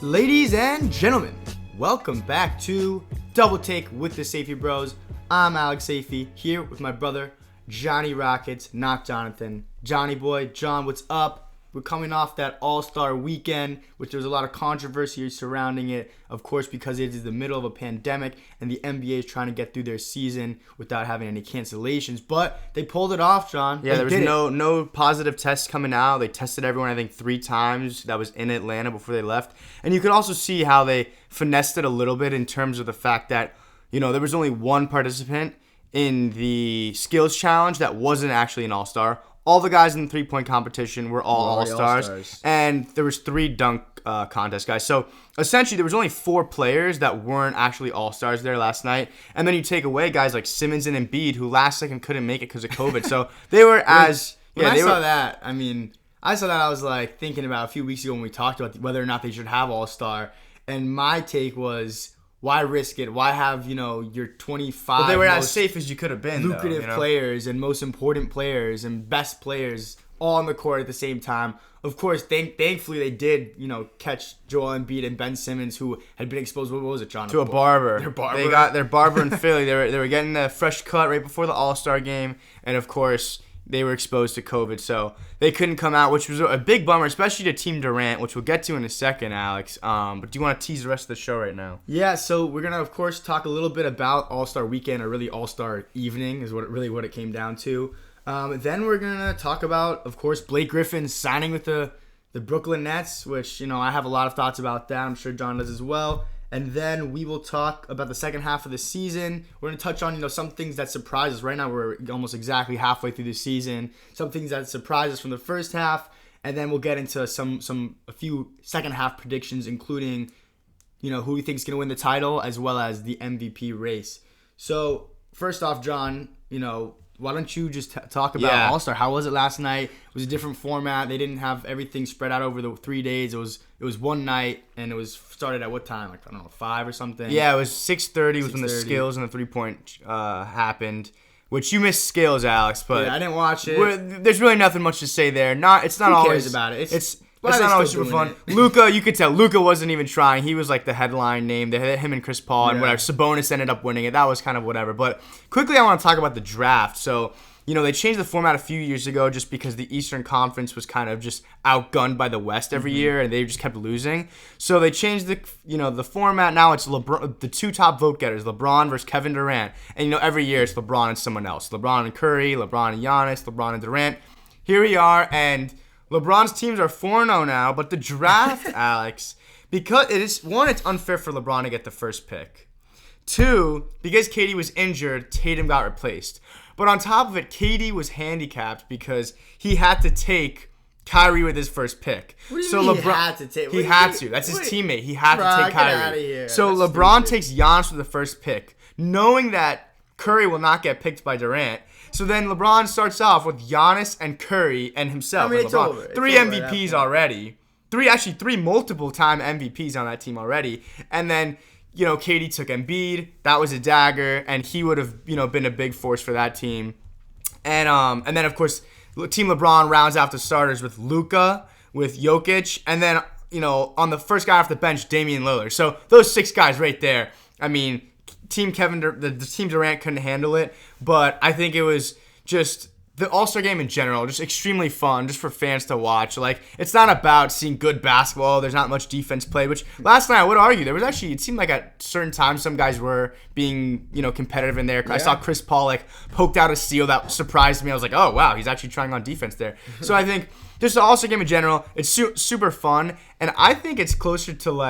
Ladies and gentlemen, welcome back to Double Take with the Safety Bros. I'm Alex Safety, here with my brother, Johnny Rockets, not Jonathan. Johnny boy, John, what's up? We're coming off that All-Star weekend, which there was a lot of controversy surrounding it, of course, because it is the middle of a pandemic, and the NBA is trying to get through their season without having any cancellations. But they pulled it off, John. Yeah, there was no positive tests coming out. They tested everyone, I think, 3 times that was in Atlanta before they left. And you could also see how they finessed it a little bit in terms of the fact that, you know, there was only one participant in the skills challenge that wasn't actually an All-Star. All the guys in the three-point competition were all All-Stars. And there was 3 dunk contest guys. So essentially, there was only 4 players that weren't actually All-Stars there last night. And then you take away guys like Simmons and Embiid, who last second couldn't make it because of COVID. So they were I saw that, I was like thinking about a few weeks ago when we talked about whether or not they should have All-Star. And my take was, why risk it? Why have, your 25 But they were as safe as you could have been, lucrative players and most important players and best players all on the court at the same time? Of course, thankfully they did, catch Joel Embiid and Ben Simmons, who had been exposed, what was it, John? To a barber. Their barber. They got their barber in Philly. They were getting a fresh cut right before the All-Star game. And, of course, they were exposed to COVID, so they couldn't come out, which was a big bummer, especially to Team Durant, which we'll get to in a second, Alex. But do you want to tease the rest of the show right now? Yeah, so we're going to, of course, talk a little bit about All-Star Weekend, or really All-Star Evening is what it came down to. Then we're going to talk about, of course, Blake Griffin signing with the Brooklyn Nets, which, I have a lot of thoughts about that. I'm sure John does as well. And then we will talk about the second half of the season. We're going to touch on, some things that surprise us. Right now, we're almost exactly halfway through the season. Some things that surprise us from the first half. And then we'll get into a few second half predictions, including, who we think is going to win the title, as well as the MVP race. So, first off, John, why don't you just talk about All-Star? How was it last night? It was a different format. They didn't have everything spread out over the 3 days. It was one night, and it was started at what time? 5 or something? Yeah, it was 6:30 was when the skills and the three-point happened, which you missed skills, Alex. But yeah, I didn't watch it. There's really nothing much to say there. Who cares always about it. It's not always super fun. Luka, you could tell Luka wasn't even trying. He was like the headline name. They had him and Chris Paul and whatever. Sabonis ended up winning it. That was kind of whatever. But quickly, I want to talk about the draft. So, they changed the format a few years ago just because the Eastern Conference was kind of just outgunned by the West every year, and they just kept losing. So they changed the format. Now it's the 2 top vote getters, LeBron versus Kevin Durant. And every year it's LeBron and someone else. LeBron and Curry, LeBron and Giannis, LeBron and Durant. Here we are, and LeBron's teams are 4-0 now, but the draft, Alex, because it's unfair for LeBron to get the first pick. 2, because KD was injured, Tatum got replaced. But on top of it, KD was handicapped because he had to take Kyrie with his first pick. What do you mean he had to take? He had to. That's his teammate. He had to take Kyrie. Get out of here. So That's LeBron stupid. takes Giannis with the first pick, knowing that Curry will not get picked by Durant. So then LeBron starts off with Giannis and Curry and himself. It's over. 3 MVPs already. 3 multiple-time MVPs on that team already. And then, KD took Embiid. That was a dagger, and he would have, been a big force for that team. And then, of course, Team LeBron rounds out the starters with Luka, with Jokic, and then, on the first guy off the bench, Damian Lillard. So those 6 guys right there, Team the Team Durant couldn't handle it, but I think it was just the All-Star game in general, just extremely fun, just for fans to watch. Like, it's not about seeing good basketball. There's not much defense played, which last night I would argue there was actually, it seemed like at certain times some guys were being, competitive in there. Yeah. I saw Chris Paul poked out a steal that surprised me. I was like, oh wow, he's actually trying on defense there. So I think just the All-Star game in general, it's super fun, and I think it's closer to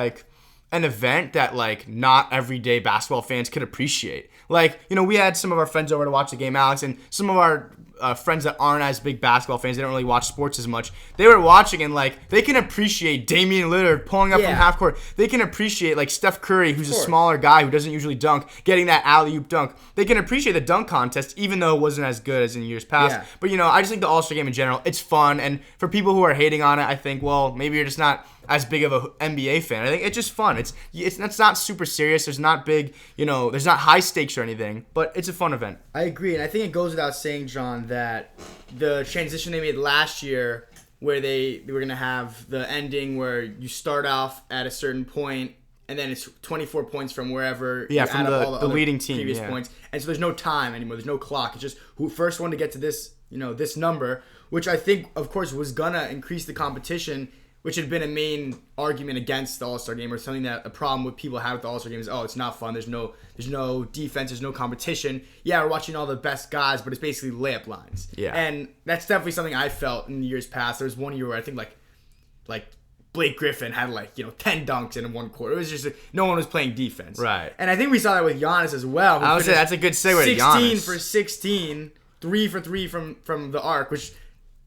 an event that not everyday basketball fans could appreciate. We had some of our friends over to watch the game, Alex, and some of our friends that aren't as big basketball fans, they don't really watch sports as much. They were watching and they can appreciate Damian Lillard pulling up from half court. They can appreciate Steph Curry, who's a smaller guy who doesn't usually dunk, getting that alley-oop dunk. They can appreciate the dunk contest, even though it wasn't as good as in years past. Yeah. But I just think the All-Star game in general, it's fun, and for people who are hating on it, I think, well, maybe you're just not as big of an NBA fan. I think it's just fun. It's not super serious. There's not big, there's not high stakes or anything, but it's a fun event. I agree, and I think it goes without saying, John, that the transition they made last year where they were gonna have the ending where you start off at a certain point and then it's 24 points from wherever. Yeah, you from add up all the leading team. Previous Yeah. points, and so there's no time anymore. There's no clock. It's just who first one to get to this, this number, which I think, of course, was gonna increase the competition, which had been a main argument against the All-Star game, or something that a problem with people had with the All-Star game is, it's not fun. There's no defense. There's no competition. Yeah, we're watching all the best guys, but it's basically layup lines. Yeah, and that's definitely something I felt in years past. There was one year where I think like Blake Griffin had 10 dunks in one quarter. It was just no one was playing defense. Right. And I think we saw that with Giannis as well. I would say that's a good segue to Giannis. 16 for 16, 3 for 3 from the arc, which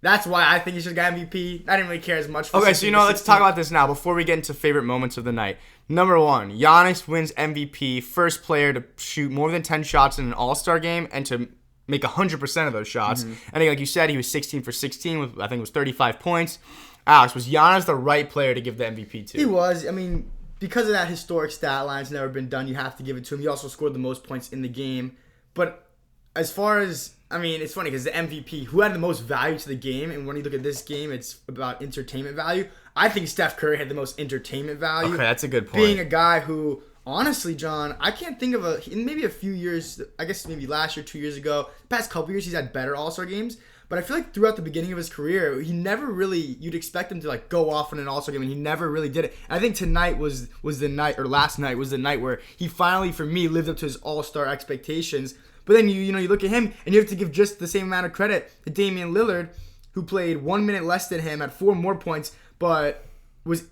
that's why I think he should get MVP. I didn't really care as much for Okay, so let's talk about this now before we get into favorite moments of the night. Number 1, Giannis wins MVP, first player to shoot more than 10 shots in an All-Star game and to make 100% of those shots. Mm-hmm. And like you said, he was 16 for 16 with, I think it was 35 points. Alex, was Giannis the right player to give the MVP to? He was. I mean, because of that historic stat line, it's never been done. You have to give it to him. He also scored the most points in the game. But as far as, it's funny because the MVP, who had the most value to the game, and when you look at this game, it's about entertainment value. I think Steph Curry had the most entertainment value. Okay, that's a good point. Being a guy who, honestly, John, I can't think of in maybe a few years, I guess maybe last year, 2 years ago, the past couple years, he's had better All-Star games. But I feel like throughout the beginning of his career, he never really, you'd expect him to go off in an All-Star game, and he never really did it. And I think tonight was the night, or last night was the night where he finally, for me, lived up to his All-Star expectations. But then you look at him, and you have to give just the same amount of credit to Damian Lillard, who played 1 minute less than him, had 4 more points, but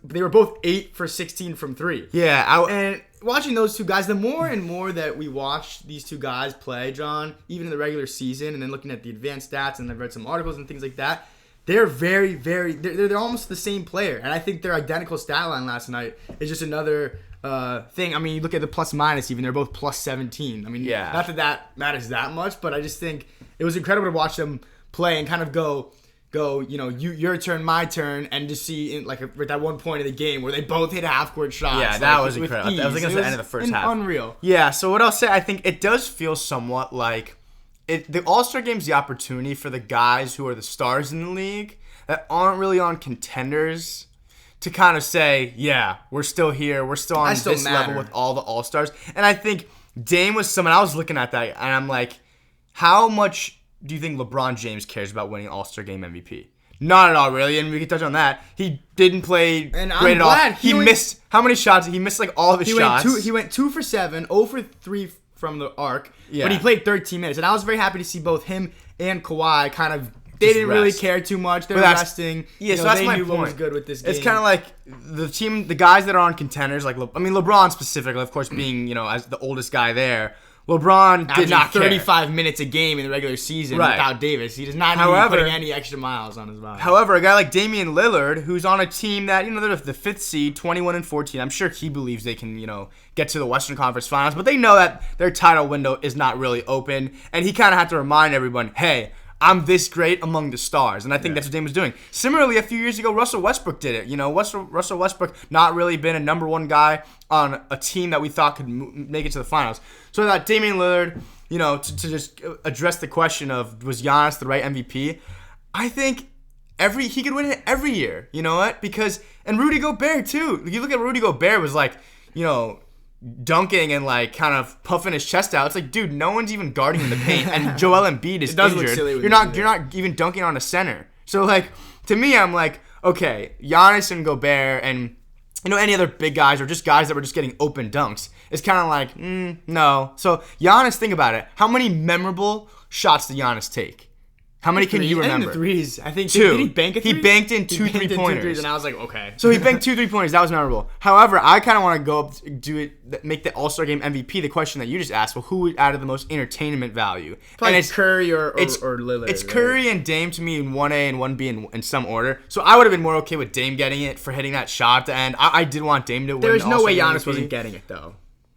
they were both 8 for 16 from 3. Yeah, and watching those two guys, the more and more that we watch these two guys play, John, even in the regular season, and then looking at the advanced stats, and I've read some articles and things like that, they're very, very, they're almost the same player. And I think their identical stat line last night is just another thing. You look at the plus minus even, they're both plus 17. Yeah. Not that matters that much, but I just think it was incredible to watch them play and kind of go, your turn, my turn, and just see at that one point of the game where they both hit half-court shots. Yeah, that was incredible. That was against the end of the first half. Unreal. Yeah, so what I'll say, I think it does feel somewhat like the All-Star Game's the opportunity for the guys who are the stars in the league that aren't really on contenders to kind of say, yeah, we're still here. We're still on this level with all the All-Stars. And I think Dame was someone, I was looking at that, and I'm like, how much do you think LeBron James cares about winning All-Star Game MVP? Not at all, really, and we can touch on that. He didn't play great at all. He missed how many shots? He missed all of his shots. He went 2 for 7, 0 for 3 from the arc, yeah. But he played 13 minutes, and I was very happy to see both him and Kawhi kind of. They didn't really care too much. They were resting. Yeah, so that's they my knew point. What was good with this game. It's kind of like the guys that are on contenders, LeBron specifically, of course, being as the oldest guy there. LeBron did not 35 minutes a game in the regular season without Davis. He does not need putting any extra miles on his body. However, a guy like Damian Lillard, who's on a team that, they're the 5th seed, 21-14. I'm sure he believes they can, get to the Western Conference Finals, but they know that their title window is not really open, and he kind of had to remind everyone, hey, I'm this great among the stars, and I think that's what Dame was doing. Similarly, a few years ago, Russell Westbrook did it. Russell Westbrook not really been a number one guy on a team that we thought could make it to the finals. So I thought Damian Lillard, to just address the question of was Giannis the right MVP, I think he could win it every year. You know what? And Rudy Gobert too. You look at Rudy Gobert was dunking and kind of puffing his chest out. It's like, dude, no one's even guarding in the paint, and Joel Embiid is injured. Look silly you're not even dunking on a center. So to me, I'm like, okay, Giannis and Gobert and any other big guys or just guys that were just getting open dunks is kind of like, no. So Giannis, think about it. How many memorable shots did Giannis take? How many can you remember? I think the threes. I think 2. Did he bank a 3? He banked in 2 3-pointers. And I was like, okay. So he banked 2 3-pointers. That was memorable. However, I kind of want to go up make the All-Star Game MVP. The question that you just asked, well, who added the most entertainment value? Probably it's Curry or Lillard. It's Curry and Dame to me in 1A and 1B in some order. So I would have been more okay with Dame getting it for hitting that shot at the end. I did want Dame to win. There was no way All-Star Giannis MVP. wasn't getting it, though.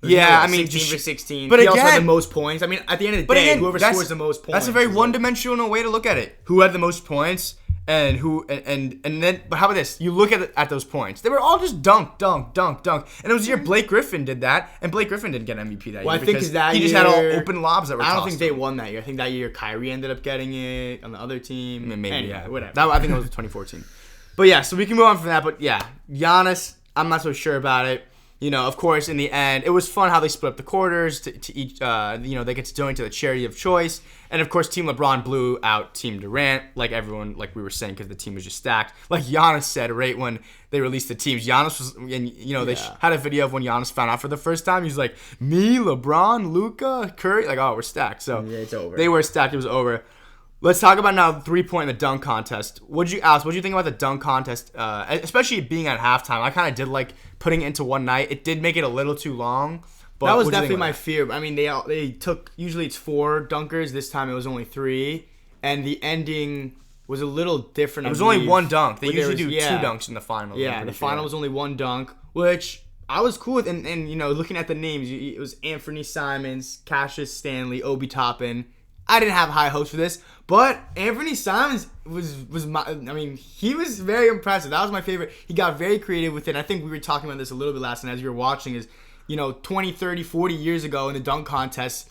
Yeah, 16 for 16. But he again, also had the most points. At the end of the day, whoever scores the most points. That's a very one-dimensional way to look at it. Who had the most points? And then, but how about this? You look at those points. They were all just dunk. And it was the year Blake Griffin did that, and Blake Griffin didn't get MVP that year because he just had all open lobs that were I don't think they won that year. I think that year Kyrie ended up getting it on the other team. Maybe, anyway, yeah. Whatever. I think it was 2014. But yeah, so we can move on from that. But yeah, Giannis, I'm not so sure about it. Of course, in the end, it was fun how they split up the quarters to each, they get to donate to the charity of choice. And, of course, Team LeBron blew out Team Durant, like everyone, like we were saying, because the team was just stacked. Like Giannis said right when they released the teams. Giannis was, and, they had a video of when Giannis found out for the first time. He's like, me, LeBron, Luka, Curry. Like, oh, we're stacked. So it's over. They were stacked. It was over. Let's talk about now 3-point in the dunk contest. What'd you think about the dunk contest, especially being at halftime? I kind of did like putting it into one night. It did make it a little too long. But that was definitely my fear. I mean, they took, usually it's 4 dunkers. This time it was only 3. And the ending was a little different. It was only 1 dunk. They usually do 2 yeah. dunks in the final. Yeah, the final was only 1 dunk, which I was cool with. And looking at the names, it was Anthony Simons, Cassius Stanley, Obi Toppin. I didn't have high hopes for this, but Anthony Simons he was very impressive. That was my favorite. He got very creative with it. I think we were talking about this a little bit last night as we were watching is, 20, 30, 40 years ago in the dunk contest,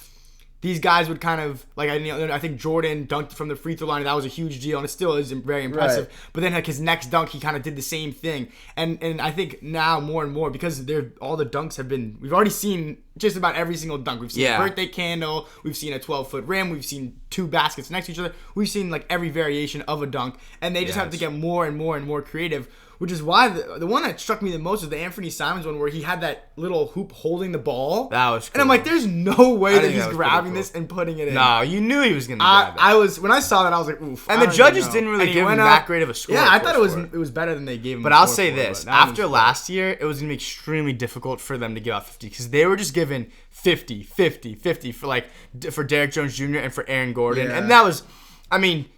these guys would kind of, like, I think Jordan dunked from the free throw line, and that was a huge deal, and it still is very impressive. Right. But then, like, his next dunk, he kind of did the same thing. And I think now more and more, because all the dunks have been, we've already seen just about every single dunk. We've seen a birthday candle, we've seen a 12-foot rim, we've seen 2 baskets next to each other. We've seen, like, every variation of a dunk, and they just have to get more and more and more creative. Which is why the one that struck me the most was the Anthony Simons one where he had that little hoop holding the ball. That was cool. And I'm like, there's no way that he's grabbing this and putting it in. No, you knew he was going to grab it. When I saw that, I was like, oof. And the judges didn't really give him that great of a score. Yeah, I thought it was better than they gave him. But I'll say this. After last year, it was going to be extremely difficult for them to give out 50 because they were just given 50 for Derrick Jones Jr. and for Aaron Gordon. Yeah. And that was...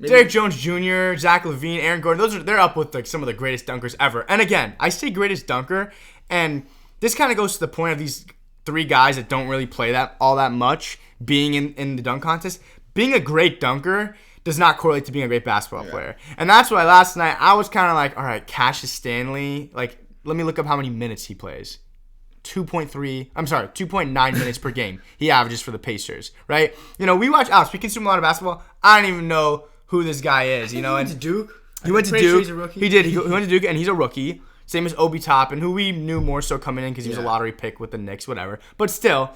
Derrick Jones Jr., Zach LaVine, Aaron Gordon, they're up with like some of the greatest dunkers ever. And again, I say greatest dunker, and this kind of goes to the point of these 3 guys that don't really play all that much being in the dunk contest. Being a great dunker does not correlate to being a great basketball player. And that's why last night I was kind of like, all right, Cassius Stanley, like, let me look up how many minutes he plays. 2.9 minutes per game he averages for the Pacers, right? We watch we consume a lot of basketball. I don't even know who this guy is, He went to Duke. He went to Duke. Sure he's a rookie. He did. He went to Duke, and he's a rookie. Same as Obi Toppin, who we knew more so coming in because he was a lottery pick with the Knicks, whatever. But still,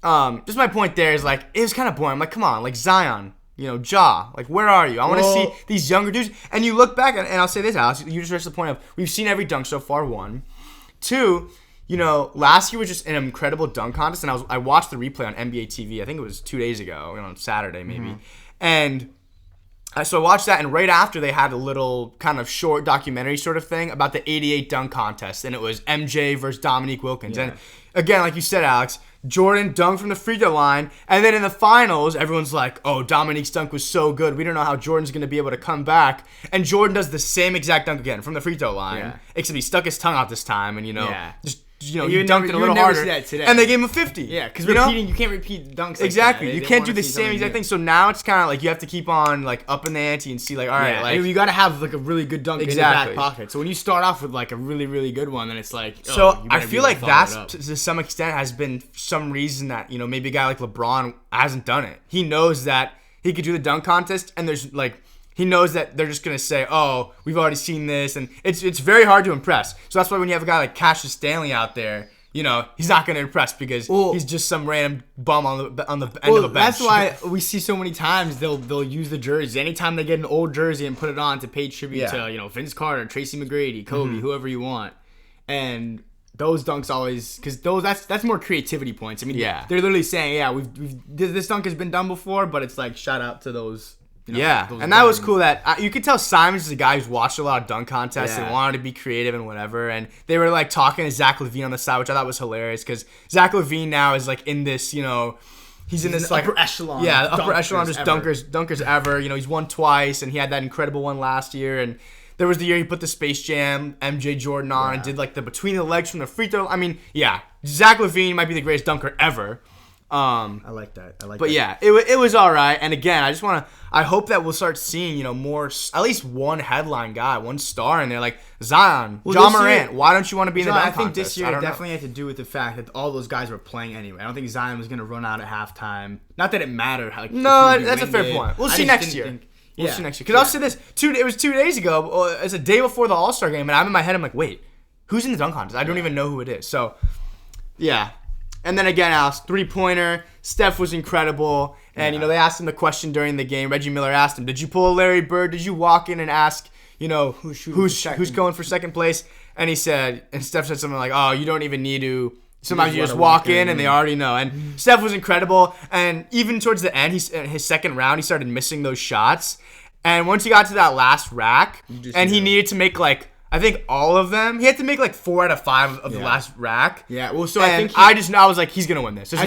just my point there is, like, it was kind of boring. I'm like, come on, like, Zion, Ja, like, where are you? I want to see these younger dudes. And you look back, and I'll say this, Alex, you just reached the point of, we've seen every dunk so far, 1. 2, last year was just an incredible dunk contest, and I watched the replay on NBA TV. I think it was 2 days ago, on Saturday maybe. Mm-hmm. And so I watched that, and right after they had a little kind of short documentary sort of thing about the 88 dunk contest, and it was MJ versus Dominique Wilkins. Yeah. And again, like you said, Alex, Jordan dunked from the free throw line, and then in the finals, everyone's like, oh, Dominique's dunk was so good. We don't know how Jordan's going to be able to come back. And Jordan does the same exact dunk again from the free throw line, except he stuck his tongue out this time, and, just... he dunked it a little harder, and they gave him a 50. Yeah, because you can't repeat dunks. Like exactly, that. You can't do the same exact thing. So now it's kind of like you have to keep on like upping the ante and see like, all right, like you got to have like a really good dunk in your back pocket. So when you start off with like a really really good one, then it's like I feel like that's to some extent has been some reason that maybe a guy like LeBron hasn't done it. He knows that he could do the dunk contest, and there's like. He knows that they're just going to say, oh, we've already seen this, and it's very hard to impress. So that's why when you have a guy like Cassius Stanley out there, he's not going to impress because he's just some random bum on the end of a bench. That's why we see so many times they'll use the jerseys. Anytime they get an old jersey and put it on to pay tribute to Vince Carter, Tracy McGrady, Kobe, whoever you want. And those dunks always, because that's more creativity points. They're literally saying, this dunk has been done before, but it's like shout out to those. And that was cool that you could tell Simons is a guy who's watched a lot of dunk contests and wanted to be creative and whatever. And they were like talking to Zach LaVine on the side, which I thought was hilarious because Zach LaVine now is like in this, he's in this like upper echelon. Yeah, upper echelon just dunkers ever. He's won twice and he had that incredible one last year. And there was the year he put the Space Jam MJ Jordan on and did like the between the legs from the free throw. Zach LaVine might be the greatest dunker ever. I like that. But yeah, it was all right. And again, I hope that we'll start seeing, more, at least one headline guy, one star in there, like Zion, John Morant. Why don't you want to be in the dunk I think contest? this year it definitely had to do with the fact that all those guys were playing anyway. I don't think Zion was going to run out at halftime. Not that it mattered. No, that's a fair point. We'll see next year. We'll see next year. Because I'll say this, it was 2 days ago. It's a day before the All-Star game, and I'm in my head, I'm like, wait, who's in the dunk contest? I don't even know who it is. So, yeah. And then again, Alex, 3-pointer. Steph was incredible. And, they asked him the question during the game. Reggie Miller asked him, did you pull a Larry Bird? Did you walk in and ask, who's going for second place? And Steph said something like, oh, you don't even need to. Sometimes you just walk in and they already know. And Steph was incredible. And even towards the end, his second round, he started missing those shots. And once he got to that last rack, and he needed to make I think all of them. He had to make 4 out of 5 of the last rack. Yeah. Well, so I was like, he's gonna win this. I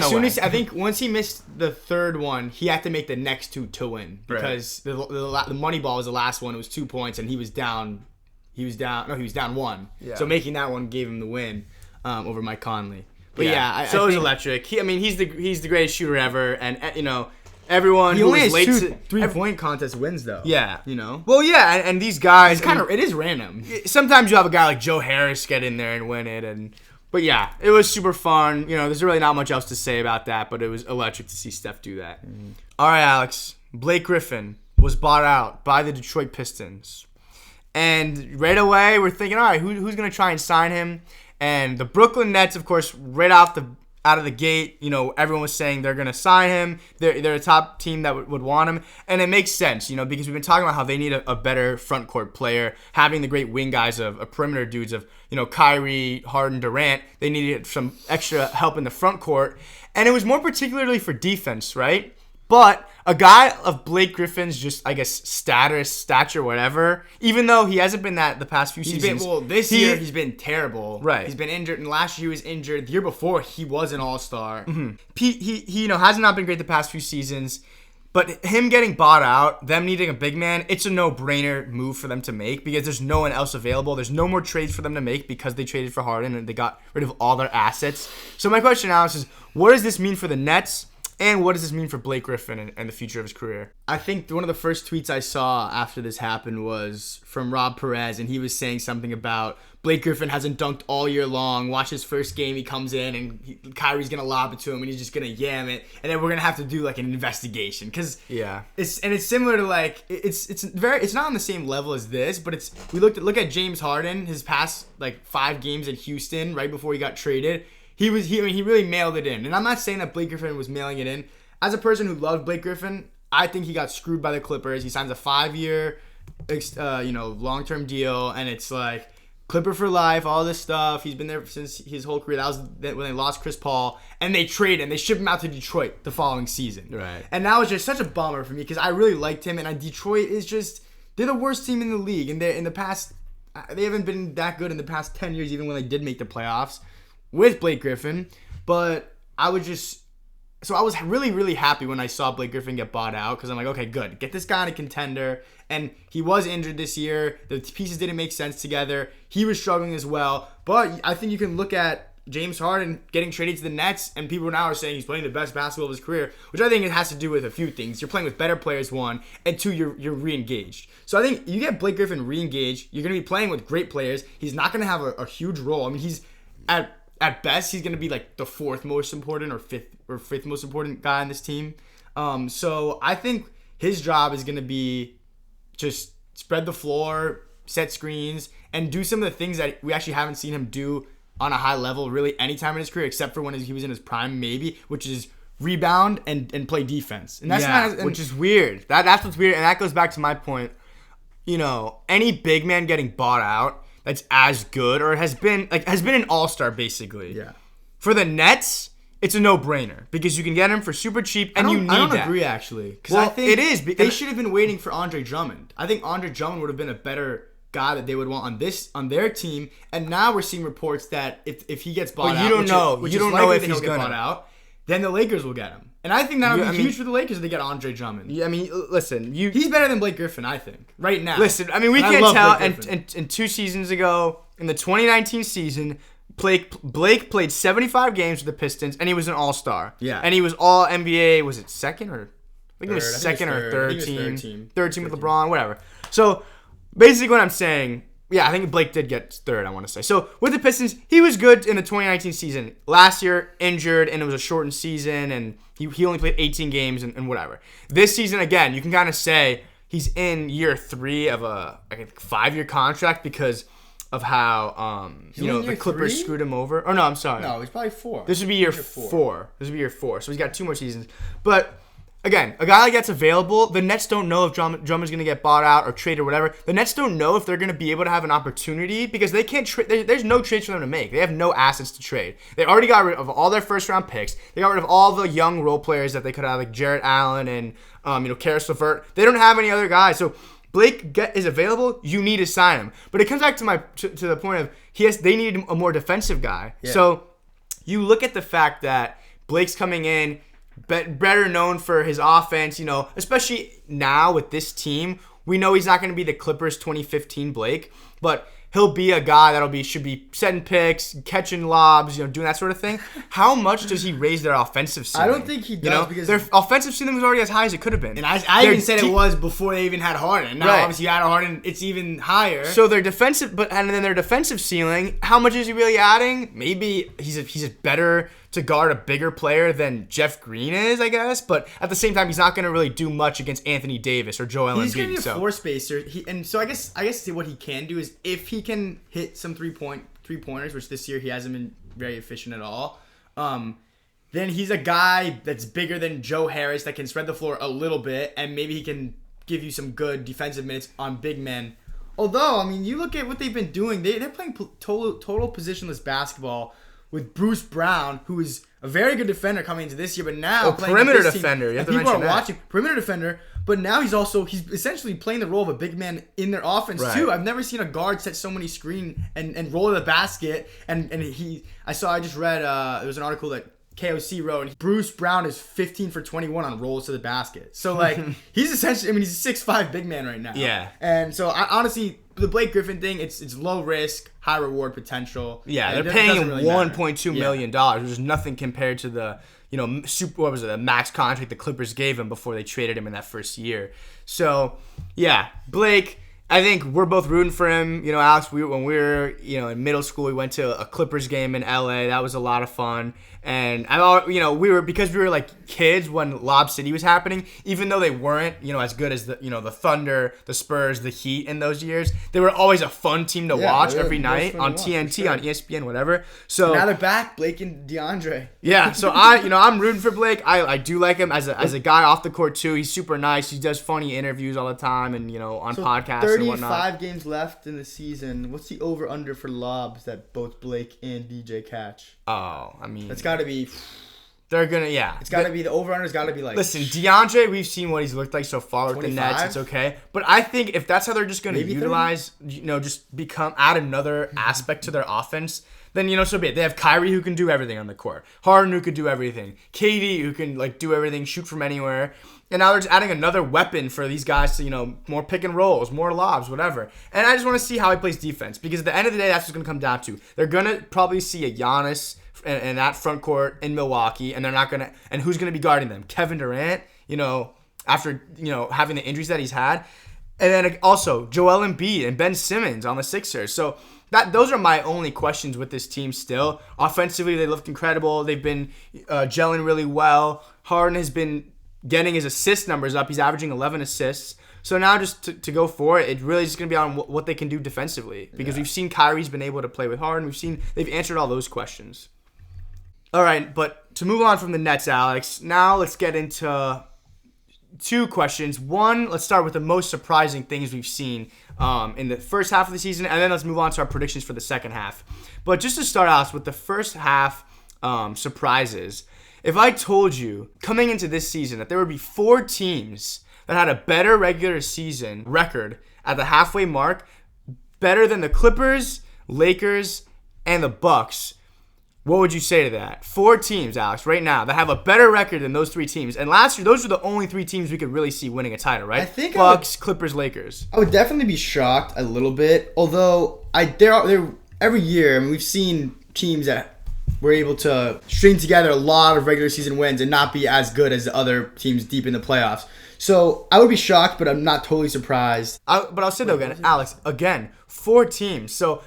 think once he missed the third one, he had to make the next 2 to win because the money ball was the last one. It was 2 points, and he was down. He was down 1. Yeah. So making that one gave him the win over Mike Conley. But it was electric. He's the greatest shooter ever, and everyone who was late to 3-point contest wins though. Yeah. Well, yeah, and these guys it is random. Sometimes you have a guy like Joe Harris get in there and win it, but yeah, it was super fun. There's really not much else to say about that, but it was electric to see Steph do that. Mm-hmm. All right, Alex. Blake Griffin was bought out by the Detroit Pistons. And right away we're thinking, all right, who's going to try and sign him? And the Brooklyn Nets, of course, right out of the gate, everyone was saying they're going to sign him. They're a top team that would want him. And it makes sense, because we've been talking about how they need a better front court player, having the great wing guys of perimeter dudes of, Kyrie, Harden, Durant. They needed some extra help in the front court. And it was more particularly for defense, right? But a guy of Blake Griffin's just, I guess, stature, whatever, even though he hasn't been that the past few seasons. This year he's been terrible. Right. He's been injured, and last year he was injured. The year before, he was an all-star. Mm-hmm. He has not been great the past few seasons. But him getting bought out, them needing a big man, it's a no-brainer move for them to make because there's no one else available. There's no more trades for them to make because they traded for Harden and they got rid of all their assets. So my question, Alex, is what does this mean for the Nets? And what does this mean for Blake Griffin and the future of his career? I think one of the first tweets I saw after this happened was from Rob Perez, and he was saying something about Blake Griffin hasn't dunked all year long. Watch his first game, he comes in, and Kyrie's going to lob it to him, and he's just going to yam it. And then we're going to have to do, an investigation. Because it's similar to, it's not on the same level as this, but look at James Harden, his past, 5 games in Houston right before he got traded. He really mailed it in. And I'm not saying that Blake Griffin was mailing it in. As a person who loved Blake Griffin, I think he got screwed by the Clippers. He signs a 5-year, long-term deal, and it's Clipper for life, all this stuff. He's been there since his whole career. That was when they lost Chris Paul, and they trade him. They ship him out to Detroit the following season. Right. And that was just such a bummer for me because I really liked him, and Detroit is just, they're the worst team in the league. And they haven't been that good in the past 10 years, even when they did make the playoffs with Blake Griffin. But I was really, really happy when I saw Blake Griffin get bought out because I'm like, okay, good. Get this guy on a contender. And he was injured this year. The pieces didn't make sense together. He was struggling as well. But I think you can look at James Harden getting traded to the Nets, and people now are saying he's playing the best basketball of his career, which I think it has to do with a few things. You're playing with better players, 1, and 2, you're re-engaged. So I think you get Blake Griffin re-engaged, you're going to be playing with great players. He's not going to have a huge role. I mean, he's at best, he's going to be the 4th most important or 5th most important guy on this team. So I think his job is going to be just spread the floor, set screens, and do some of the things that we actually haven't seen him do on a high level really any time in his career, except for when he was in his prime, maybe, which is rebound and play defense. And that's which is weird. That's what's weird, and that goes back to my point. Any big man getting bought out that's as good or has been an all-star basically. Yeah. For the Nets, it's a no-brainer because you can get him for super cheap and you need that. I don't agree actually, because I think they should have been waiting for Andre Drummond. I think Andre Drummond would have been a better guy that they would want on their team. And now we're seeing reports that if he gets bought out, you don't know if he's gonna get bought out, then the Lakers will get him. And I think that would be huge for the Lakers if they get Andre Drummond. I mean, listen, he's better than Blake Griffin, I think, right now. Listen, I mean, we can't tell. And 2 seasons ago, in the 2019 season, Blake played 75 games with the Pistons, and he was an all-star. Yeah. And he was all NBA, was it second or? I think it was Third. second or third team. Third team with LeBron, whatever. So, basically what I'm saying, yeah, I think Blake did get third, I want to say. So, with the Pistons, he was good in the 2019 season. Last year, injured, and it was a shortened season, and he only played 18 games and whatever. This season, again, you can kind of say he's in year 3 of a 5-year contract because of how the Clippers 3? screwed him over. Or no, I'm sorry. No, he's probably 4. This would be year 4. This would be year 4. So he's got 2 more seasons. But again, a guy like that's available. The Nets don't know if Drummond's going to get bought out or traded or whatever. The Nets don't know if they're going to be able to have an opportunity because they can't trade. There's no trades for them to make. They have no assets to trade. They already got rid of all their first round picks. They got rid of all the young role players that they could have, like Jarrett Allen and Karis LeVert. They don't have any other guys. So Blake is available, you need to sign him. But it comes back to the point of they need a more defensive guy. Yeah. So you look at the fact that Blake's coming in, better known for his offense, especially now with this team. We know he's not going to be the Clippers 2015 Blake, but he'll be a guy should be setting picks, catching lobs, doing that sort of thing. How much does he raise their offensive ceiling? I don't think he does because their offensive ceiling was already as high as it could have been. And I even said it was before they even had Harden. Now obviously you add Harden, it's even higher. So their defensive, and then their defensive ceiling, how much is he really adding? Maybe he's better to guard a bigger player than Jeff Green is, I guess. But at the same time, he's not going to really do much against Anthony Davis or Joel Embiid. He's going to be a floor spacer. So I guess what he can do is if he can hit some three-pointers, which this year he hasn't been very efficient at all, then he's a guy that's bigger than Joe Harris that can spread the floor a little bit, and maybe he can give you some good defensive minutes on big men. Although, you look at what they've been doing. They're playing total positionless basketball with Bruce Brown, who is a very good defender coming into this year, but now perimeter defender. You have to people mention are watching perimeter defender, but now he's essentially playing the role of a big man in their offense too. I've never seen a guard set so many screen and roll to the basket. I just read there was an article that KOC wrote, and Bruce Brown is 15 for 21 on rolls to the basket. So he's essentially, he's a 6'5" big man right now. Yeah. And so I honestly, the Blake Griffin thing, it's low risk, high reward potential. Yeah, they're paying him $1.2 million, which is nothing compared to the the max contract the Clippers gave him before they traded him in that first year. So yeah, Blake, I think we're both rooting for him. Alex, when we were in middle school, we went to a Clippers game in LA. That was a lot of fun. And we were like kids when Lob City was happening, even though they weren't, as good as the Thunder, the Spurs, the Heat in those years. They were always a fun team to watch every night on TNT, on ESPN, whatever. So now they're back, Blake and DeAndre. Yeah, so I'm rooting for Blake. I do like him as a guy off the court too. He's super nice. He does funny interviews all the time and on podcasts and whatnot. 35 games left in the season. What's the over under for lobs that both Blake and DJ catch? Oh, it's got to be. They're gonna, yeah. It's got to be, the over under's got to be like. Listen, DeAndre, we've seen what he's looked like so far with 25? The Nets. It's okay, but I think if that's how they're just gonna utilize, 30? Just add another aspect to their offense, then so be it. They have Kyrie who can do everything on the court, Harden who could do everything, KD who can do everything, shoot from anywhere. And now they're just adding another weapon for these guys to, more pick and rolls, more lobs, whatever. And I just want to see how he plays defense because at the end of the day, that's what's going to come down to. They're going to probably see a Giannis in that front court in Milwaukee, and they're not going to – and who's going to be guarding them? Kevin Durant, after, having the injuries that he's had. And then also Joel Embiid and Ben Simmons on the Sixers. So those are my only questions with this team still. Offensively, they looked incredible. They've been gelling really well. Harden has been – getting his assist numbers up. He's averaging 11 assists. So now just to go for it, it really is going to be on what they can do defensively. Because we've seen Kyrie's been able to play with Harden. We've seen they've answered all those questions. All right, but to move on from the Nets, Alex, now let's get into 2 questions. One, let's start with the most surprising things we've seen in the first half of the season. And then let's move on to our predictions for the second half. But just to start out with the first half surprises, if I told you coming into this season that there would be 4 teams that had a better regular season record at the halfway mark, better than the Clippers, Lakers, and the Bucks, what would you say to that? 4 teams, Alex, right now that have a better record than those 3 teams. And last year, those were the only 3 teams we could really see winning a title, right? I think Bucks, Clippers, Lakers. I would definitely be shocked a little bit, although every year, we've seen teams that were able to string together a lot of regular season wins and not be as good as the other teams deep in the playoffs. So I would be shocked, but I'm not totally surprised. But I'll say though, again, Alex, 4 teams. So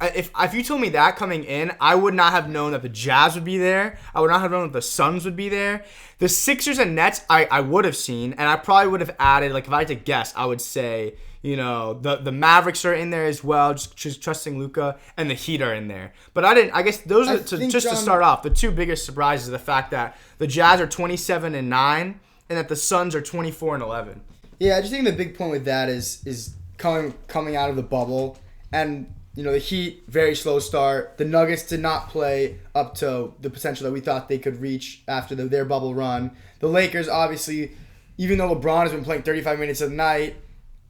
if you told me that coming in, I would not have known that the Jazz would be there. I would not have known that the Suns would be there. The Sixers and Nets, I would have seen, and I probably would have added, like if I had to guess, I would say, the Mavericks are in there as well, just trusting Luka, and the Heat are in there. But I guess those are to start off. The two biggest surprises are the fact that the Jazz are 27-9. And that the Suns are 24-11. Yeah, I just think the big point with that is coming out of the bubble, and the Heat, very slow start. The Nuggets did not play up to the potential that we thought they could reach after their bubble run. The Lakers, obviously, even though LeBron has been playing 35 minutes a night,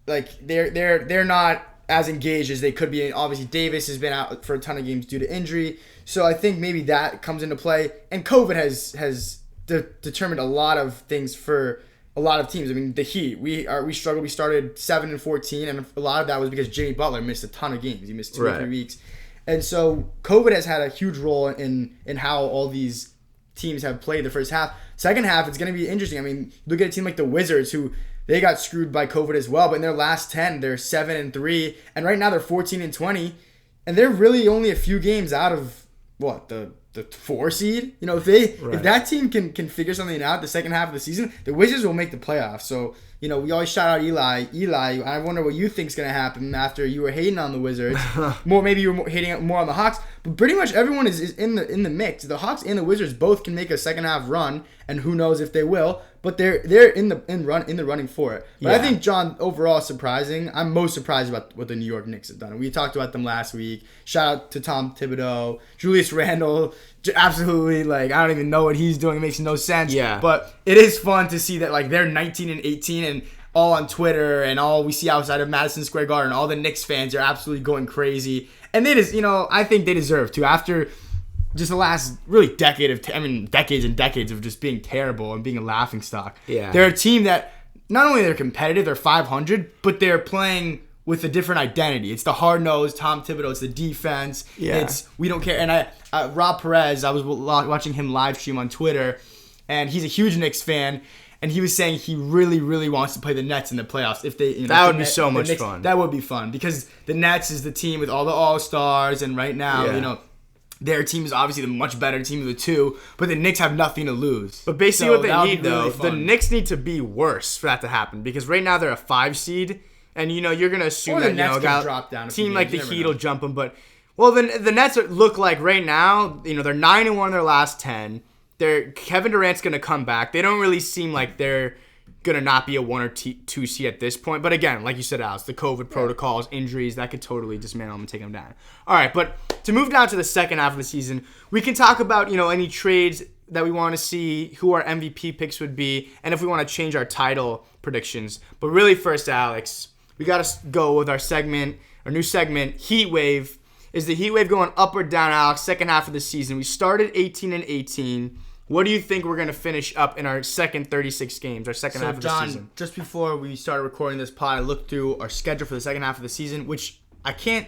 like they're not as engaged as they could be. And obviously, Davis has been out for a ton of games due to injury, so I think maybe that comes into play. And COVID has determined a lot of things for a lot of teams. I mean, the Heat, we struggled. We started 7-14, and a lot of that was because Jimmy Butler missed a ton of games. He missed 2 or 3 weeks, and so COVID has had a huge role in how all these teams have played the first half. Second half, it's going to be interesting. I mean, look at a team like the Wizards, who they got screwed by COVID as well, but in their last 10, they're 7-3, and right now they're 14-20, and they're really only a few games out of the 4 seed. If that team can figure something out the second half of the season, the Wizards will make the playoffs. So we always shout out Eli. I wonder what you think's gonna happen after you were hating on the Wizards. Maybe you were hating more on the Hawks, but pretty much everyone is in the mix. The Hawks and the Wizards both can make a second half run, and who knows if they will. But they're in the running for it. But I think, John, overall surprising. I'm most surprised about what the New York Knicks have done. We talked about them last week. Shout out to Tom Thibodeau, Julius Randle. Absolutely, I don't even know what he's doing. It makes no sense. Yeah. But it is fun to see that they're 19-18 and all on Twitter, and all we see outside of Madison Square Garden, all the Knicks fans are absolutely going crazy. And they just, I think they deserve to after just the last really decades and decades of just being terrible and being a laughingstock. Yeah. They're a team that not only they're competitive, they're 500, but they're playing with a different identity. It's the hard-nosed Tom Thibodeau. It's the defense. Yeah. It's we don't care. And Rob Perez, I was watching him live stream on Twitter, and he's a huge Knicks fan, and he was saying he really, really wants to play the Nets in the playoffs. If they, that would be so much fun. That would be fun because the Nets is the team with all the All-Stars, and right now, their team is obviously the much better team of the two, but the Knicks have nothing to lose. But basically what they need, though, the Knicks need to be worse for that to happen, because right now they're a 5 seed, and you're going to assume that drop down a team like the Heat will jump them. But, the Nets look like right now, they're 9-1 in their last 10. Kevin Durant's going to come back. They don't really seem like they're going to not be a 1 or 2 seed at this point. But again, like you said, Alex, the COVID protocols, injuries, that could totally dismantle them and take them down. All right, but to move down to the second half of the season, we can talk about, any trades that we want to see, who our MVP picks would be, and if we want to change our title predictions. But really first, Alex, we got to go with our new segment, Heat Wave. Is the Heat Wave going up or down, Alex, second half of the season? We started 18-18. What do you think we're going to finish up in our second 36 games, our second half of the season? John, just before we started recording this pod, I looked through our schedule for the second half of the season, which I can't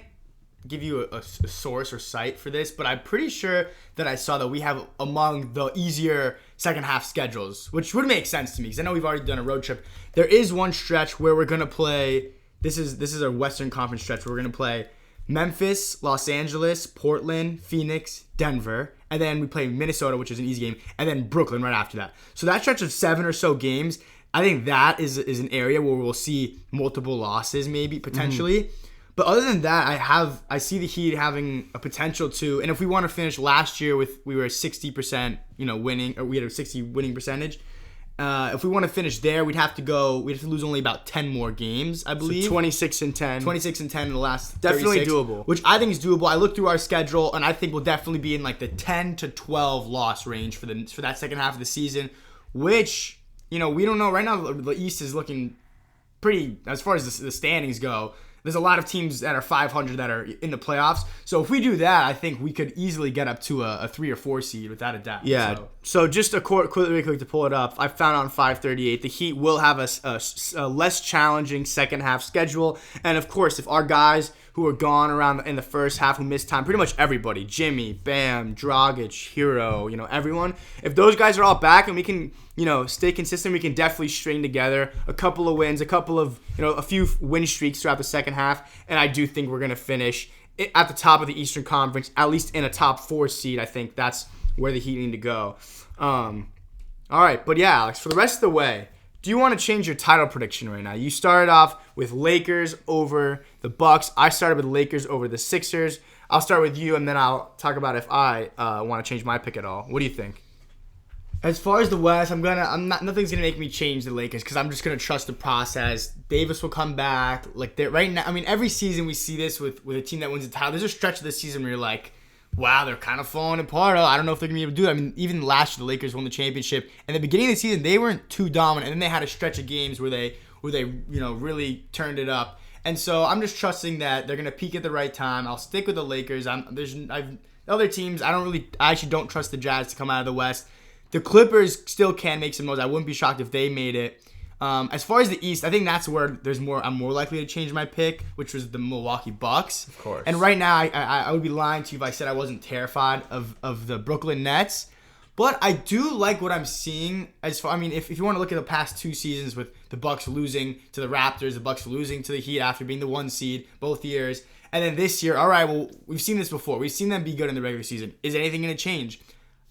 give you a source or site for this, but I'm pretty sure that I saw that we have among the easier second half schedules, which would make sense to me because I know we've already done a road trip. There is one stretch where we're going to play, this is our Western Conference stretch where we're going to play Memphis, Los Angeles, Portland, Phoenix, Denver, and then we play Minnesota, which is an easy game, and then Brooklyn right after that. So that stretch of 7 or so games, I think that is an area where we'll see multiple losses maybe, potentially. But other than that, I see the Heat having a potential to, and if we want to finish last year we were 60%, winning, or we had a 60 winning percentage. If we want to finish there, we'd have to lose only about 10 more games, I believe. So 26-10. 26-10 in the last definitely 36, doable. Which I think is doable. I looked through our schedule, and I think we'll definitely be in the 10 to 12 loss range for that second half of the season, which, we don't know. Right now, the East is looking pretty, as far as the standings go, There's a lot of teams that are 500 that are in the playoffs. So if we do that, I think we could easily get up to a 3 or 4 seed without a doubt. Yeah. So just quickly to pull it up, I found on 538 the Heat will have a less challenging second half schedule, and of course, if our guys who are gone around in the first half who missed time, pretty much everybody, Jimmy, Bam, Dragic, Hero, everyone, if those guys are all back and we can, stay consistent, we can definitely string together a couple of wins, a few win streaks throughout the second half, and I do think we're going to finish at the top of the Eastern Conference, at least in a top 4 seed. I think that's where the Heat need to go. All right, but yeah, Alex, for the rest of the way, do you want to change your title prediction right now? You started off with Lakers over the Bucks. I started with Lakers over the Sixers. I'll start with you, and then I'll talk about if I want to change my pick at all. What do you think? As far as the West, nothing's gonna make me change the Lakers because I'm just gonna trust the process. Davis will come back. Like right now, every season we see this with a team that wins the title. There's a stretch of the season where you're like, wow, they're kind of falling apart. I don't know if they're going to be able to do it. Even last year, the Lakers won the championship. In the beginning of the season, they weren't too dominant. And then they had a stretch of games where they really turned it up. And so I'm just trusting that they're going to peak at the right time. I'll stick with the Lakers. Other teams, I actually don't trust the Jazz to come out of the West. The Clippers still can make some noise. I wouldn't be shocked if they made it. As far as the East, I think that's where I'm more likely to change my pick, which was the Milwaukee Bucks. Of course. And right now, I would be lying to you if I said I wasn't terrified of the Brooklyn Nets. But I do like what I'm seeing. If you want to look at the past 2 seasons with the Bucks losing to the Raptors, the Bucks losing to the Heat after being the 1 seed both years, and then this year, all right, well, we've seen this before. We've seen them be good in the regular season. Is anything going to change?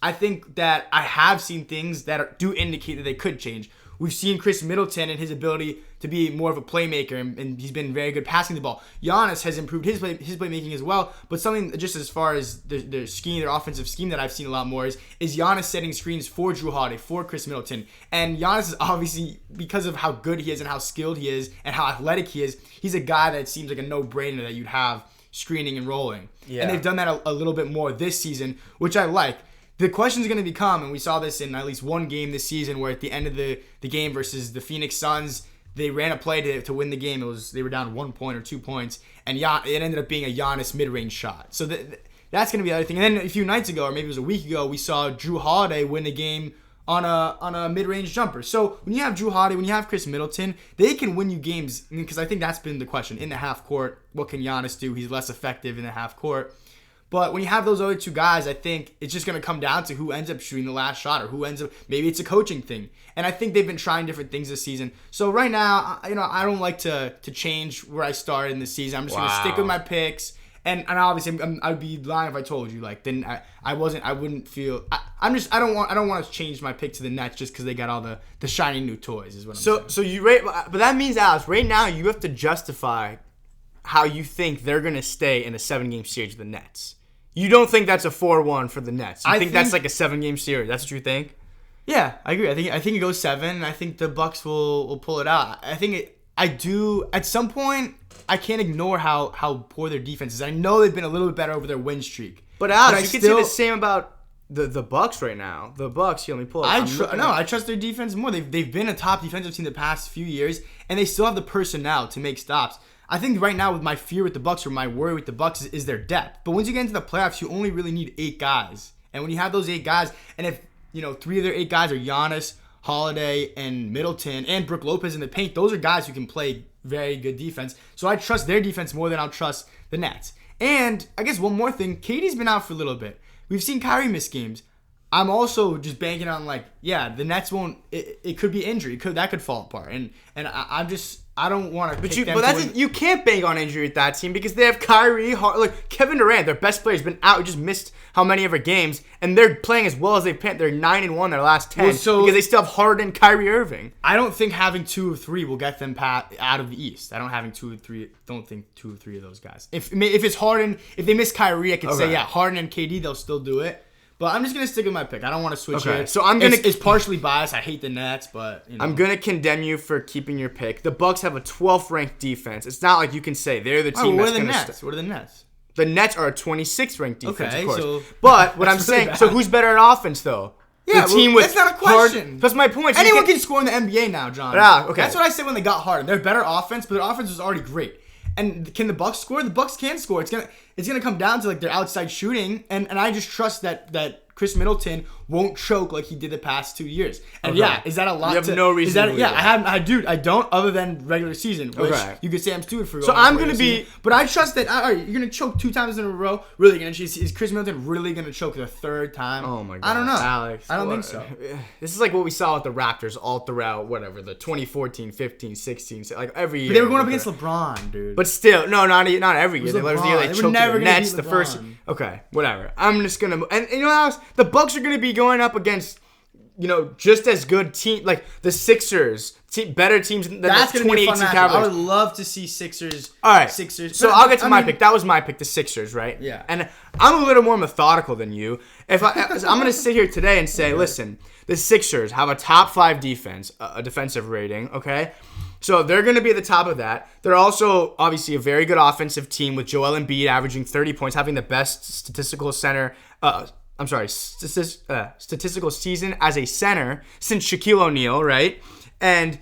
I think that I have seen things that do indicate that they could change. We've seen Chris Middleton and his ability to be more of a playmaker, and he's been very good passing the ball. Giannis has improved his playmaking as well, but something just as far as their scheme, their offensive scheme that I've seen a lot more is Giannis setting screens for Jrue Holiday, for Chris Middleton. And Giannis is obviously, because of how good he is and how skilled he is and how athletic he is, he's a guy that seems like a no-brainer that you'd have screening and rolling. Yeah. And they've done that a little bit more this season, which I like. The question is going to become, and we saw this in at least one game this season, where at the end of the game versus the Phoenix Suns, they ran a play to win the game. They were down 1 point or 2 points, and it ended up being a Giannis mid-range shot. So that's going to be the other thing. And then a few nights ago, or maybe it was a week ago, we saw Jrue Holiday win the game on a mid-range jumper. So when you have Jrue Holiday, when you have Chris Middleton, they can win you games, because I think that's been the question. In the half court, what can Giannis do? He's less effective in the half court. But when you have those other 2 guys, I think it's just going to come down to who ends up shooting the last shot, or who ends up, maybe it's a coaching thing. And I think they've been trying different things this season. So right now, I don't like to change where I started in the season. I'm just going to stick with my picks. And obviously, I'd be lying if I told you then I wouldn't feel. I don't want to change my pick to the Nets just because they got all the shiny new toys. Is what I'm saying. So you rate, but that means, Alex, right now you have to justify how you think they're going to stay in a 7-game series with the Nets. You don't think that's a 4-1 for the Nets? You think that's like a 7-game series? That's what you think? Yeah, I agree. I think it goes 7, and I think the Bucks will pull it out. I do. At some point, I can't ignore how poor their defense is. I know they've been a little bit better over their win streak. But Alex, you can say the same about the Bucks right now. The Bucks, let me pull it. I trust their defense more. They've been a top defensive team the past few years, and they still have the personnel to make stops. I think right now with my fear with the Bucks, or my worry with the Bucks, is their depth. But once you get into the playoffs, you only really need 8 guys. And when you have those 8 guys, and if 3 of their 8 guys are Giannis, Holiday, and Middleton, and Brook Lopez in the paint, those are guys who can play very good defense. So I trust their defense more than I'll trust the Nets. And I guess one more thing, KD's been out for a little bit. We've seen Kyrie miss games. I'm also just banking on the Nets won't. It could be injury. That could fall apart. And I don't want to. You can't bank on injury with that team because they have Kyrie, Kevin Durant, their best player, has been out. Just missed how many ever games, and they're playing as well as they've played. They're 9-1 their last 10 because they still have Harden and Kyrie Irving. I don't think having 2 or 3 will get them out of the East. I don't think 2 or 3 of those guys. If it's Harden, if they miss Kyrie, I could say Harden and KD, they'll still do it. But I'm just going to stick with my pick. I don't want to switch it. So It's partially biased. I hate the Nets, but I'm going to condemn you for keeping your pick. The Bucks have a 12th ranked defense. It's not like you can say they're the team that's going to Nets? What are the Nets? The Nets are a 26th ranked defense, of course. So but what I'm saying, so who's better at offense though? Yeah, the team with that's not a question. That's my point. Anyone can score in the NBA now, John. Okay. That's what I said when they got Harden. They're better offense, but their offense was already great. And can the Bucks score? The Bucks can score. It's gonna come down to like their outside shooting, and I just trust that Chris Middleton won't choke like he did the past 2 years. And is that a lot? You have no reason to believe that. I don't, other than regular season, which you could say I'm stupid for. So I'm gonna be, but I trust that. All right, you're gonna choke 2 times in a row. Really is Chris Middleton really gonna choke the 3rd time? Oh my god, I don't know, Alex. I don't think so. This is like what we saw with the Raptors all throughout the 2014, 15, 16, like every year. But they were going up against LeBron, dude. But still, no, not every year. There was the year they choked the Nets. The first. Okay, whatever. I'm just gonna and you know, Alex, the Bucks are gonna be going up against, just as good team like the Sixers, better teams than that's the gonna be a fun 2018 matchup. Cavaliers. I would love to see Sixers. All right, Sixers. So I'll get to my pick. That was my pick, the Sixers, right? Yeah. And I'm a little more methodical than you. I'm gonna sit here today and say, listen, the Sixers have a top 5 defense, a defensive rating. Okay. So they're going to be at the top of that. They're also obviously a very good offensive team with Joel Embiid averaging 30 points, having the best statistical season as a center since Shaquille O'Neal, right? And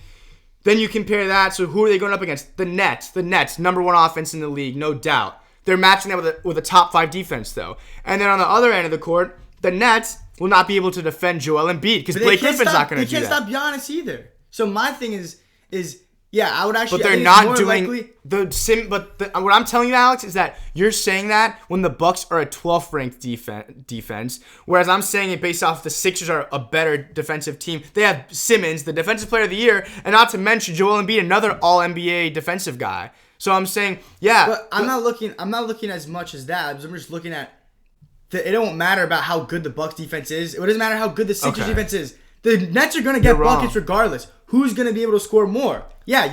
then you compare that. So who are they going up against? The Nets. The Nets, number 1 offense in the league, no doubt. They're matching that with a top 5 defense, though. And then on the other end of the court, the Nets will not be able to defend Joel Embiid because Blake Griffin's not going to do that. They can't stop Giannis either. So my thing is I would actually. But they're not doing what I'm telling you, Alex, is that you're saying that when the Bucks are a 12th ranked defense, whereas I'm saying it based off the Sixers are a better defensive team. They have Simmons, the defensive player of the year, and not to mention Joel Embiid, another All NBA defensive guy. So I'm saying, But I'm not looking as much as that. I'm just looking at. It don't matter about how good the Bucks defense is. It doesn't matter how good the Sixers defense is. The Nets are going to get buckets regardless. Who's going to be able to score more? Yeah,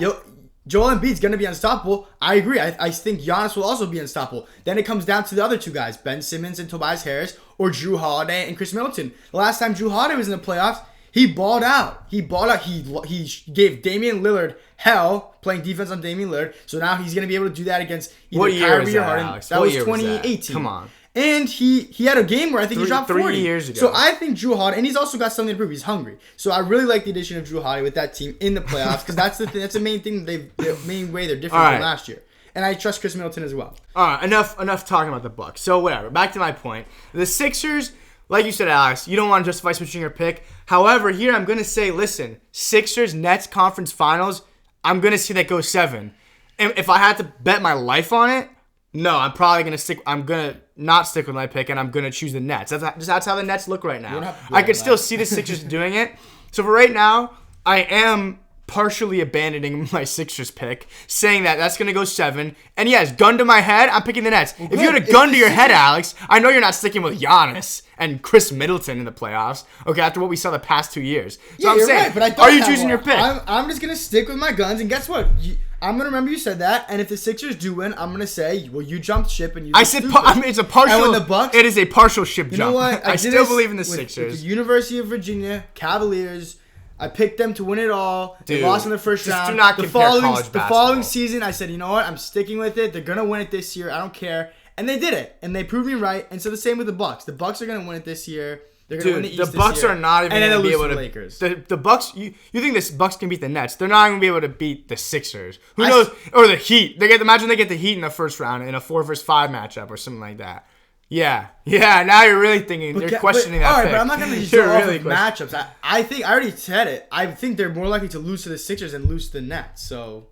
Joel Embiid's going to be unstoppable. I agree. I think Giannis will also be unstoppable. Then it comes down to the other 2 guys, Ben Simmons and Tobias Harris, or Jrue Holiday and Chris Middleton. The last time Jrue Holiday was in the playoffs, he balled out. He gave Damian Lillard hell playing defense on Damian Lillard. So now he's going to be able to do that against either Kyrie or Harden. Alex? That was 2018. Come on. And he had a game where I think he dropped 40. 3 years ago. So I think Jrue Holiday, and he's also got something to prove. He's hungry. So I really like the addition of Jrue Holiday with that team in the playoffs because that's the thing. That's the main thing. The main way they're different from last year. And I trust Chris Middleton as well. All right, enough talking about the Bucks. So whatever. Back to my point. The Sixers, like you said, Alex, you don't want to justify switching your pick. However, here I'm going to say, listen, Sixers Nets conference finals, I'm going to see that go 7. And if I had to bet my life on it, no, I'm probably going to stick. I'm going to not stick with my pick, and I'm going to choose the Nets. That's how the Nets look right now. I could still see the Sixers doing it. So for right now, I am partially abandoning my Sixers pick, saying that that's going to go 7. And yes, gun to my head, I'm picking the Nets. Well, if you had a gun to your head, Alex, I know you're not sticking with Giannis and Chris Middleton in the playoffs, okay, after what we saw the past 2 years. So I'm saying, right, but are you choosing your pick? I'm just going to stick with my guns, and guess what? I'm going to remember you said that, and if the Sixers do win, I'm going to say, well, you jumped ship and you it's a partial. And when the Bucks, it is a partial ship jump. You know what? I still believe in the Sixers. With the University of Virginia Cavaliers, I picked them to win it all. Dude, they lost in the first round. Do not compare college basketball. The following season, I said, you know what? I'm sticking with it. They're going to win it this year. I don't care. And they did it. And they proved me right. And so the same with the Bucks. The Bucks are going to win it this year. They're going to win the East this year. The Bucks are not even going to be able to. Lakers. The Bucks. You think the Bucks can beat the Nets? They're not going to be able to beat the Sixers. Who knows? Or the Heat. Imagine they get the Heat in the first round in a 4-5 matchup or something like that. Yeah. Now you're really thinking. You're questioning that. All right, pick. but I'm not going to just go off of matchups. I think I already said it. I think they're more likely to lose to the Sixers than lose to the Nets. So.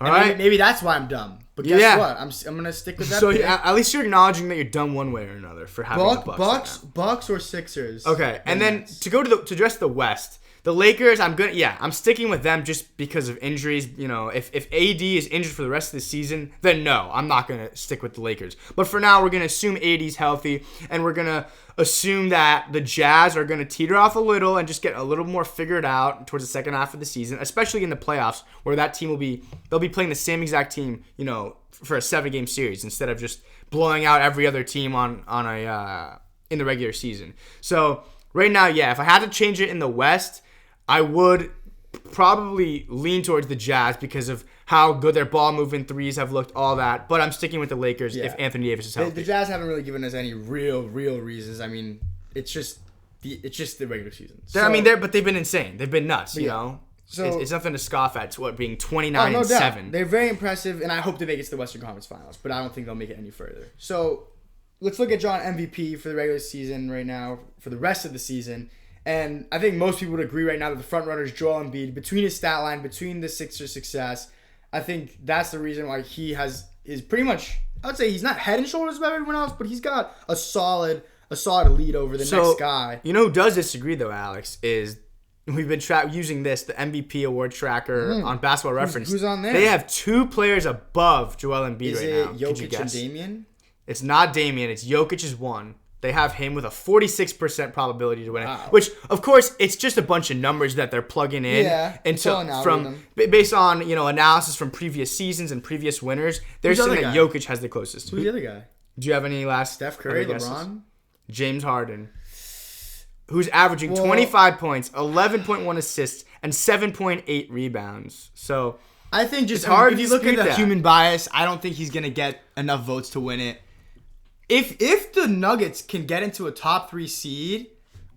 All right. Maybe that's why I'm dumb. But guess what? I'm gonna stick with that. So at least you're acknowledging that you're dumb one way or another for having the Bucks or Sixers. Okay, and then to go to address the West, the Lakers. I'm sticking with them just because of injuries. If AD is injured for the rest of the season, then no, I'm not gonna stick with the Lakers. But for now, we're gonna assume AD's healthy, and we're gonna assume that the Jazz are gonna teeter off a little and just get a little more figured out towards the second half of the season, especially in the playoffs, where that team they'll be playing the same exact team, for a 7-game series instead of just blowing out every other team in the regular season. So right now, if I had to change it in the West, I would probably lean towards the Jazz because of how good their ball moving threes have looked, all that. But I'm sticking with the Lakers if Anthony Davis is healthy. The Jazz haven't really given us any real reasons. I mean, it's just the regular season. But they've been insane. They've been nuts. You know. So it's nothing to scoff at. To what being 29 no and doubt. 7. They're very impressive, and I hope they make it to the Western Conference Finals. But I don't think they'll make it any further. So let's look at John MVP for the regular season right now for the rest of the season. And I think most people would agree right now that the front runner is Joel Embiid. Between his stat line, between the Sixers' success, I think that's the reason why he is pretty much. I would say he's not head and shoulders above everyone else, but he's got a solid lead over the next guy. You know who does disagree though, Alex, is we've been using the MVP award tracker on Basketball Reference. Who's on there? They have 2 players above Joel Embiid Is right it now. Jokic and Damian? It's not Damian. It's Jokic is 1. They have him with a 46% probability to win it. Wow. Which, of course, it's just a bunch of numbers that they're plugging in. Yeah, it's all an algorithm. Based on analysis from previous seasons and previous winners. They're Who's the saying other that guy? Jokic has the closest. Who's the other guy? Do you have any last? Steph Curry, other guesses? LeBron? James Harden, who's averaging 25 points, 11.1 assists, and 7.8 rebounds. So I think just hard if to you look at dispute the that. human bias, I don't think he's gonna get enough votes to win it. If the Nuggets can get into a top 3 seed,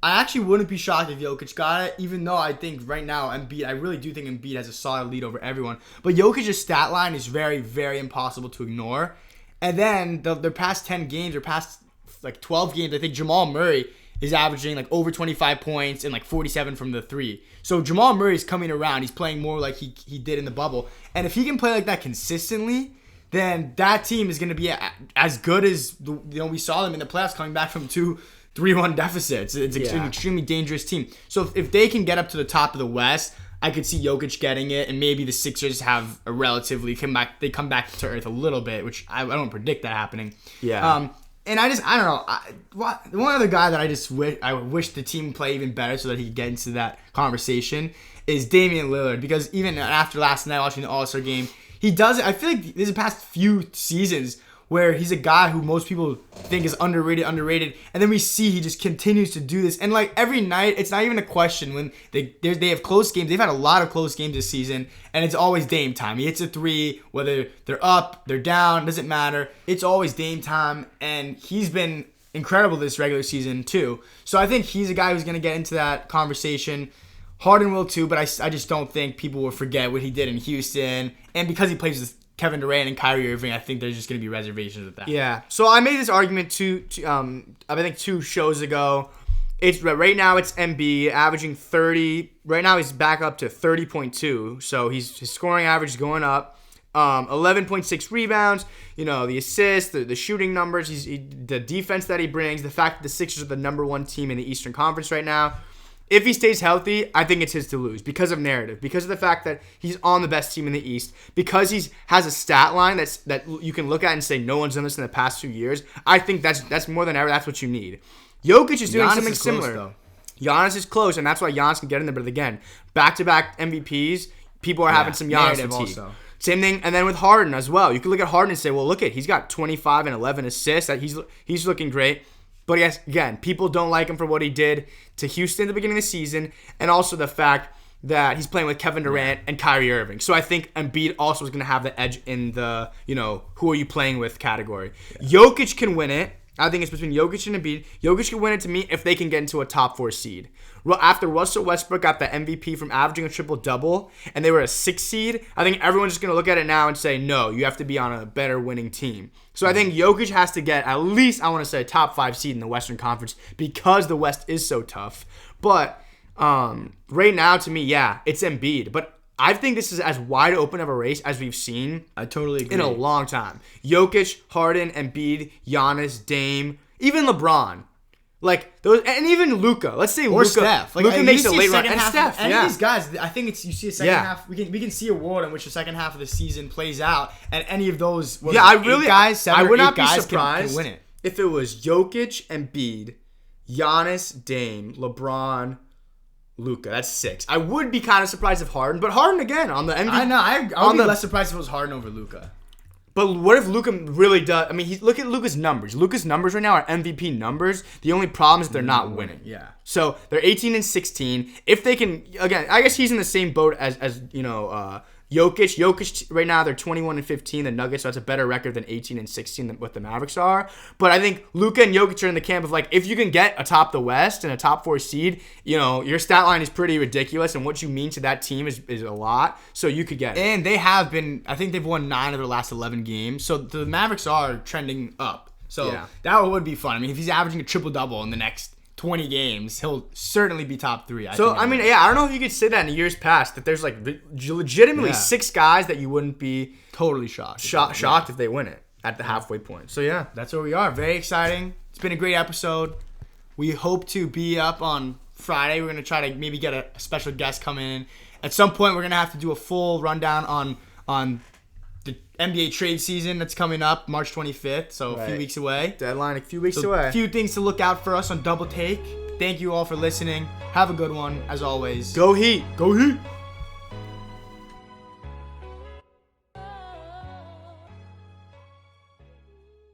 I actually wouldn't be shocked if Jokic got it, even though I think right now I really do think Embiid has a solid lead over everyone. But Jokic's stat line is very, very impossible to ignore. And then their past 10 games or past like 12 games, I think Jamal Murray is averaging like over 25 points and like 47 from the 3. So Jamal Murray's coming around. He's playing more like he did in the bubble. And if he can play like that consistently, then that team is going to be as good as we saw them in the playoffs coming back from 3-1 deficits. It's an extremely dangerous team. So if they can get up to the top of the West, I could see Jokic getting it, and maybe the Sixers have a relatively come back to earth a little bit, which I don't predict that happening. Yeah. And I don't know. One other guy that I wish the team play even better so that he could get into that conversation is Damian Lillard, because even after last night watching the All-Star game, he does it. I feel like there's the past few seasons where he's a guy who most people think is underrated, and then we see he just continues to do this. And like every night, it's not even a question when they have close games. They've had a lot of close games this season, and it's always Dame time. He hits a 3, whether they're up, they're down, doesn't matter. It's always Dame time, and he's been incredible this regular season too. So I think he's a guy who's going to get into that conversation. Harden will too, but I just don't think people will forget what he did in Houston. And because he plays with Kevin Durant and Kyrie Irving, I think there's just going to be reservations with that. Yeah. So I made this argument I think 2 shows ago. It's right now it's Embiid averaging 30. Right now he's back up to 30.2. So his scoring average is going up. 11.6 rebounds. The assists, the shooting numbers, the defense that he brings, the fact that the Sixers are the number 1 team in the Eastern Conference right now. If he stays healthy, I think it's his to lose because of narrative, because of the fact that he's on the best team in the East, because he has a stat line that you can look at and say no one's done this in the past 2 years. I think that's more than ever. That's what you need. Jokic is doing something similar. Close, Giannis is close, and that's why Giannis can get in there. But again, back-to-back MVPs, people are having some Giannis fatigue. Also. Same thing, and then with Harden as well. You can look at Harden and say, well, look he's got 25 and 11 assists. He's looking great. But yes, again, people don't like him for what he did to Houston at the beginning of the season, and also the fact that he's playing with Kevin Durant and Kyrie Irving. So I think Embiid also is going to have the edge in the, who are you playing with category. Yeah. Jokic can win it. I think it's between Jokic and Embiid. Jokic can win it to me if they can get into a top 4 seed. After Russell Westbrook got the MVP from averaging a triple-double, and they were a 6 seed, I think everyone's just going to look at it now and say, no, you have to be on a better winning team. So I think Jokic has to get at least, I want to say, a top 5 seed in the Western Conference because the West is so tough. But right now, to me, yeah, it's Embiid. But I think this is as wide open of a race as we've seen. I totally agree. In a long time. Jokic, Harden, Embiid, Giannis, Dame, even LeBron. Like those, and even Luka. Let's say Luka. Steph. Luka makes a late run. And Steph. Any of these guys, I think you see a second half. We can see a world in which the second half of the season plays out, and any of those. I would not be surprised can win it if it was Jokic, Embiid, Giannis, Dame, LeBron, Luka. That's 6. I would be kind of surprised if Harden, but Harden again on the MVP. I know. I would be less surprised if it was Harden over Luka. But what if Luka really does? I mean, look at Luka's numbers. Luka's numbers right now are MVP numbers. The only problem is they're not winning. Yeah. So they're 18 and 16. If they can, again, I guess he's in the same boat as Jokic right now they're 21-15, the Nuggets, so that's a better record than 18-16 than what the Mavericks are. But I think Luka and Jokic are in the camp of like, if you can get atop the West and a top 4 seed, you know, your stat line is pretty ridiculous, and what you mean to that team is a lot. So you could get it. And they have been, I think they've won 9 of their last 11 games. So the Mavericks are trending up. So that would be fun. I mean, if he's averaging a triple-double in the next 20 games, he'll certainly be top 3. I don't know if you could say that in years past, that there's like legitimately 6 guys that you wouldn't be totally shocked if they win it at the halfway point. So yeah, that's where we are. Very exciting. It's been a great episode. We hope to be up on Friday. We're going to try to maybe get a special guest coming in. At some point, we're going to have to do a full rundown on the NBA trade season that's coming up March 25th, so a few weeks away. Deadline a few weeks away. A few things to look out for us on Double Take. Thank you all for listening. Have a good one, as always. Go Heat! Go Heat!